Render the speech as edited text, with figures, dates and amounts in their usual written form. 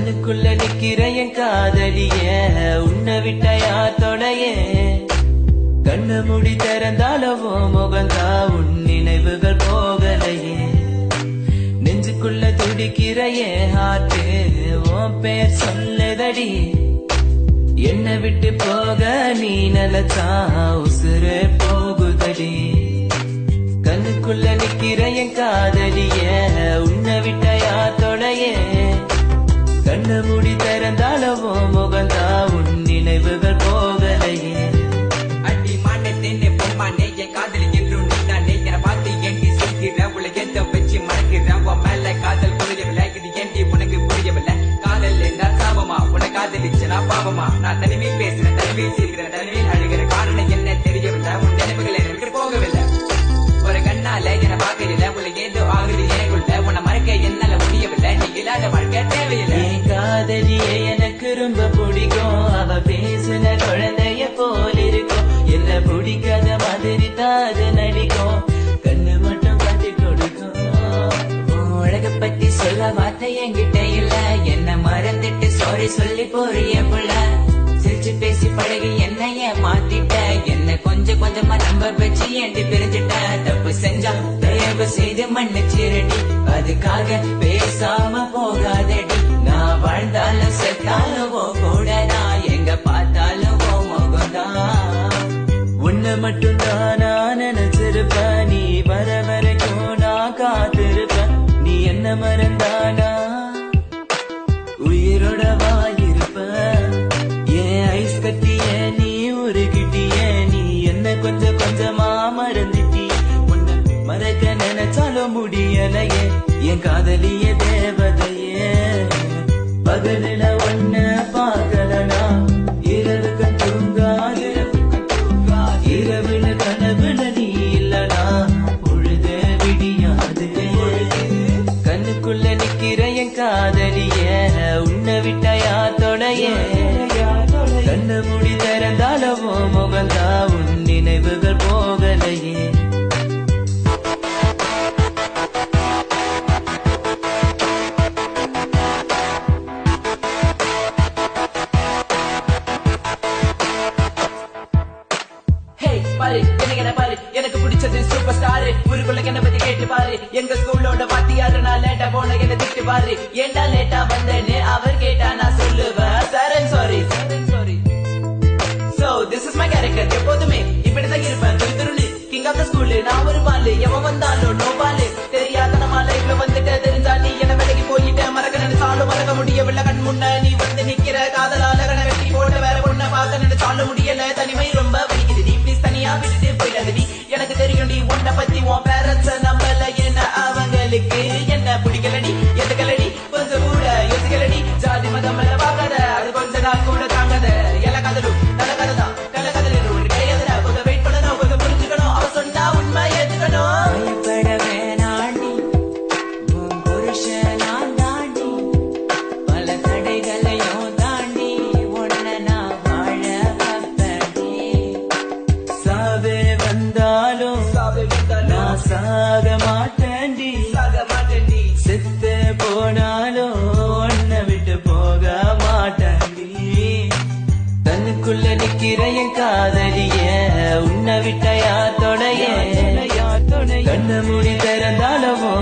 கண்ணுக்குள்ள நிக்கிற என் காதலிய உன்னை விட்ட யார் தொடைய கண்ணு முடி திறந்தாலவோ முகந்தா உன் நினைவுகள் போகலையே நெஞ்சுக்குள்ள துடிக்கிற என் ஹார்ட்டு உன் பேர் சொல்லுதடி என்னை விட்டு போக நீ நினைச்சா உசுறு போகுதடி கண்ணுக்குள்ள நிக்கிற என் காதலிய உன்னை விட்ட யார் தொடைய கண்ணு மூடி திறந்தாலவோ முகந்தா உன் நினைவுகள் போகலையே அடி மாட்டே தென்னை பொம்மானே என் காதலி என்றும் நீ தானே என பார்த்து ஏண்டி சொல்கிற உலகத்தை வச்சு மறக்கிற உன் மேல காதல் புரியவில்லை இது ஏண்டி உனக்கு புரியவில்லை காதல் என்றால் சாபமா உனக்கு காதலிச்சு நான் பாவமா நான் தனிமையில் பேசுறேன் தனிமையில் சிரிக்கிறேன் தனிமையில் அழுகிற காரணம் என்ன தெரியவில்லை உன் நினைவுகள் எனக்கு போகவில்லை ஒரு கண்ணால என பார்க்கல உனக்கு ஏதோ ஆகுது எனக்குள்ள உன்னை மறக்க என்னால முடியவில்லை நீ இல்லாத வாழ்க்கை தேவையில்லை காதலியே எனக்கு ரொம்ப பிடிக்கும் அவ பேசுன குழந்தைய போல இருக்கும் என்ன பிடிக்காத மாதிரி தாது நடிக்கும் கண்ணு மட்டும் காட்டி கொடுக்கும் உலக பத்தி சொல்ல வார்த்தை என்கிட்ட இல்ல என்ன மறந்துட்டு சாரி சொல்லி போறிய புள்ள சிரிச்சு பேசி பழகி என்னைய மாத்திட்ட என்ன கொஞ்சம் கொஞ்சமா நம்ப வச்சு ஏண்டி பிரிஞ்சிட்ட தப்பு செஞ்சா தயவு செய்து மன்னிச்சிரடி அதுக்காக பேசாம போகாதடி நான் வாழ்ந்தாலும் செத்தாலும் கூட நான் எங்க பார்த்தாலும் முகம்தான் உன்னை மட்டும் தானா நினைச்சிருப்ப நீ வர வரைக்கும் நான் காத்திருப்பேன் நீ என்ன மறந்தானா உயிரோட வாயிருப்ப ஏன் ஐஸ் கட்டிய நீ உருகிட்டிய நீ என்ன கொஞ்சம் கொஞ்சமா மறந்துட்டி உன்னை மறக்க நினைச்சாலும் முடியலையே என் காதலிய தேவதையே பகலில ஒன்ன பார்க்கலனா இரவுக்கு தூங்காது இரவுல கனவுல நீ இல்லனா பொழுது விடியாது கண்ணுக்குள்ள நிக்கிற என் காதலிய உன்னை விட்ட யார் தொடைய கண்ணு மூடி திறந்தாலவோ முகந்தா உன் நினைவுகள் போகலையே பாரு என்ன பாரு எனக்கு பிடிச்சது சூப்பர் ஸ்டார் ஊருக்குள்ள என்ன பத்தி கேட்டு பாரு எங்க ஸ்கூலோட வாத்தியாரு நான் லேட்டா போன என்ன திட்டு பாரு ஏண்டா லேட்டா வந்தேன்னு அவர் கேட்டா நான் சொல்லுவேன் sir sorry so this is my character எப்போதுமே இப்படிதான் இருப்பேன் துருதுருன்னு கிங் ஆஃப் த ஸ்கூல் நான் ஒரு பாலு எவன் வந்தாலும் நோ பாலு தெரியாத நம்ம லைஃப்ல வந்துட்டு தெரிஞ்சா நீ என்ன விலகி போயிட்ட மறக்க நினைச்சாலும் மறக்க முடியவில்லை கண் முன்ன நீ வந்து நிக்கிற காதலால கண வெட்டி போட்ட வேற பொண்ண பார்க்க நினைச்சாலும் முடியல தனிமை ரொம்ப வலிக்குது நீ ப்ளீஸ் தனியா விட்டுட்டு போயிடாதடி எனக்கு தெரியும் நீ உன்னை பத்தி உன் பேரண்ட்ஸ் நம்பல என்ன அவங்களுக்கு என்ன பிடிக்கலடி எதுக்கலடி கொஞ்சம் கூட யோசிக்கலடி ஜாதி மதம் எல்லாம் பார்க்காத அது கொஞ்ச நாள் கூட தாங்காத எல்லா கதலும் நல்ல கதை தான் கள்ள கதல் ஒரு கிடையாதுடா கொஞ்சம் வெயிட் பண்ணணும் கொஞ்சம் புரிஞ்சுக்கணும் அவ சொன்னா உண்மை ஏத்துக்கணும் பயப்பட வேணாண்டி உன் புருஷன் நான் தாண்டி பல தடைகளையும் தாண்டி உன்னை நான் வாழ வைப்பேன்டி சாவே வந்தாலும் நான் சாக மாட்டேன்டி செத்து போனாலும் உன்னை விட்டு போக மாட்டேன்டி தன்னுக்குள்ள நிக்கிற என் காதலிய உன்னை விட்ட யார் தொடைய கண்ணு மூடி திறந்தாலவோ